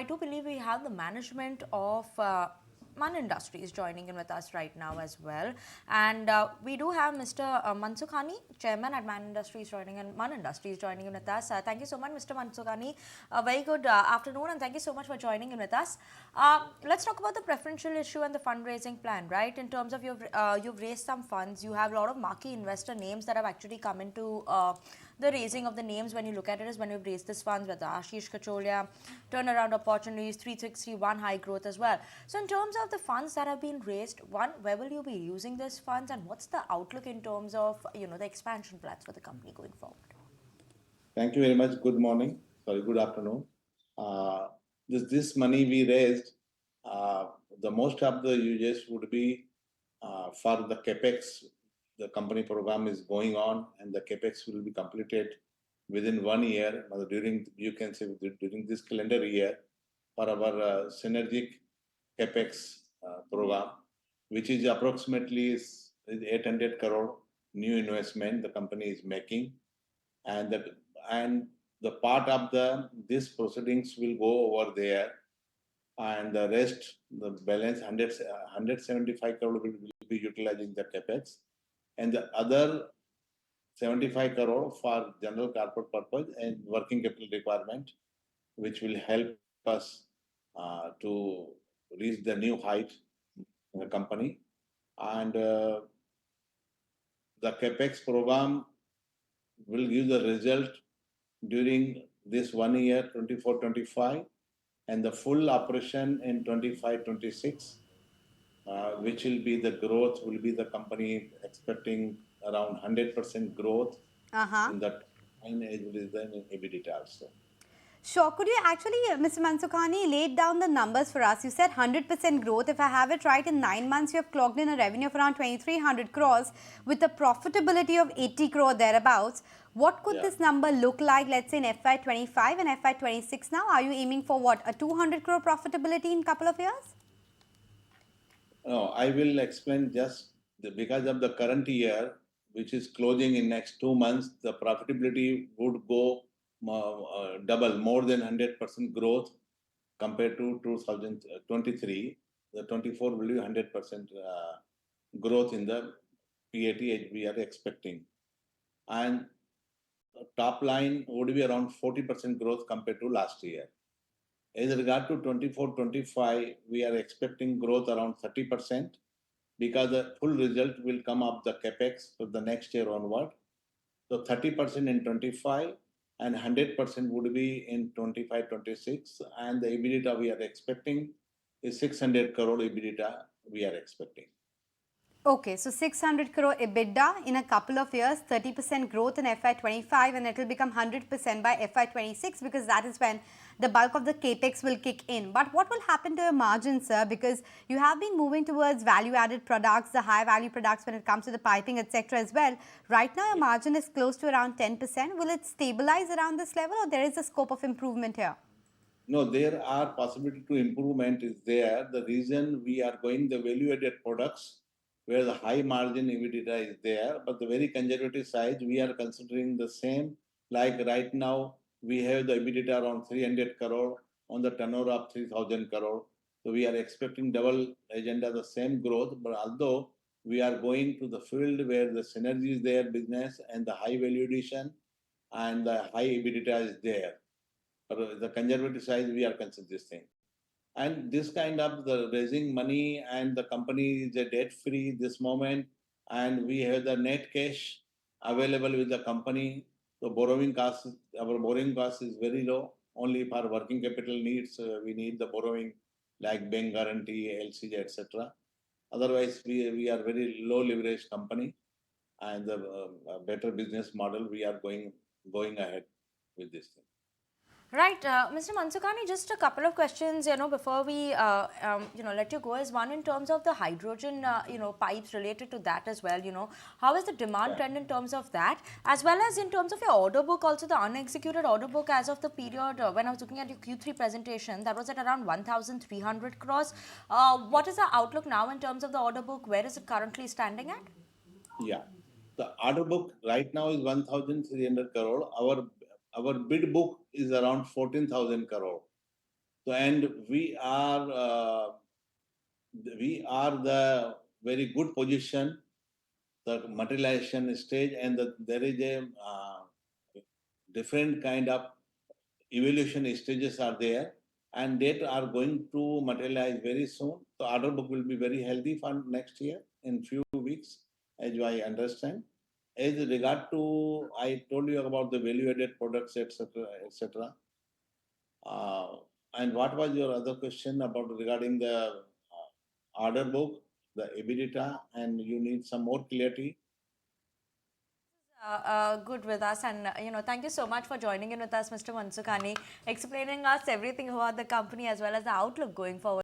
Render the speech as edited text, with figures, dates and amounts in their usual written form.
I do believe we have the management of Man Industries joining in with us right now as well. And we do have Mr. Mansukhani, Chairman at Man Industries joining in, Man Industries joining in with us. Thank you so much, Mr. Mansukhani. Very good afternoon, and thank you so much for joining in with us. Let's talk about the preferential issue and the fundraising plan, right? In terms of you've raised some funds, you have a lot of marquee investor names that have actually come into the raising of the names. When you look at it, is when you've raised this funds with Ashish Kacholia, turnaround opportunities, 361 high growth as well. So in terms of the funds that have been raised, one, where will you be using these funds, and what's the outlook in terms of the expansion plans for the company going forward? Thank you very much. Good morning. Sorry, good afternoon. This money we raised, the most of the uses would be for the Capex. The company program is going on, and the Capex will be completed within 1 year. During this calendar year, for our synergic Capex program, which is approximately 800 crore new investment the company is making, and the part of this proceedings will go over there, and the rest, the balance 175 crore will be utilizing the Capex, and the other 75 crore for general corporate purpose and working capital requirement, which will help us to reach the new height in the company. And the Capex program will give the result during this 1 year, 24-25, and the full operation in 25-26, which will be the growth, will be the company expecting around 100% growth in that line as well as the EBITDA also. Sure. Could you actually, Mr. Mansukhani, lay down the numbers for us? You said 100% growth. If I have it right, in 9 months, you have clocked in a revenue of around 2,300 crores with a profitability of 80 crore thereabouts. What could this number look like, let's say, in FY25 and FY26 now? Are you aiming for what, a 200 crore profitability in a couple of years? No, I will explain just because of the current year, which is closing in next 2 months, the profitability would go double, more than 100% growth compared to 2023. The 24 will be 100% growth in the PAT we are expecting. And top line would be around 40% growth compared to last year. As regard to 24-25, we are expecting growth around 30% because the full result will come up the Capex for the next year onward. So 30% in 25 and 100% would be in 25-26, and the EBITDA we are expecting is 600 crore EBITDA we are expecting. Okay, so 600 crore EBITDA in a couple of years, 30% growth in FY25, and it will become 100% by FY26 because that is when the bulk of the Capex will kick in. But what will happen to your margins, sir? Because you have been moving towards value-added products, the high-value products when it comes to the piping, etc. as well. Right now, your margin is close to around 10%. Will it stabilize around this level, or there is a scope of improvement here? No, there are possibility to improvement is there. The reason we are going the value-added products, where the high margin EBITDA is there, but the very conservative side, we are considering the same. Like right now, we have the EBITDA around 300 crore on the turnover of 3,000 crore. So we are expecting double agenda, the same growth. But although we are going to the field where the synergy is there, business and the high value addition and the high EBITDA is there. But the conservative side, we are considering this thing. And this kind of the raising money, and the company is a debt free this moment, and we have the net cash available with the company. So borrowing cost, our borrowing cost is very low. Only for working capital needs, we need the borrowing like bank guarantee, LCJ, etc. Otherwise, we are very low leverage company, and the better business model we are going ahead with this thing. Right, Mr. Mansukhani, just a couple of questions, before we, let you go. Is one in terms of the hydrogen, pipes related to that as well. How is the demand trend in terms of that, as well as in terms of your order book, also the unexecuted order book as of the period when I was looking at your Q3 presentation, that was at around 1,300 crores. What is the outlook now in terms of the order book? Where is it currently standing at? Yeah, the order book right now is 1,300 crore. Our bid book is around 14,000 crore. So, and we are the very good position, the materialization stage, and there is a different kind of evaluation stages are there, and that are going to materialize very soon. So order book will be very healthy for next year in few weeks, as I understand. As regard to, I told you about the value-added products, etc., etc. Uh, and what was your other question about regarding the order book, the EBITDA, and you need some more clarity? Good with us, and thank you so much for joining in with us, Mr. Mansukhani, explaining us everything about the company as well as the outlook going forward.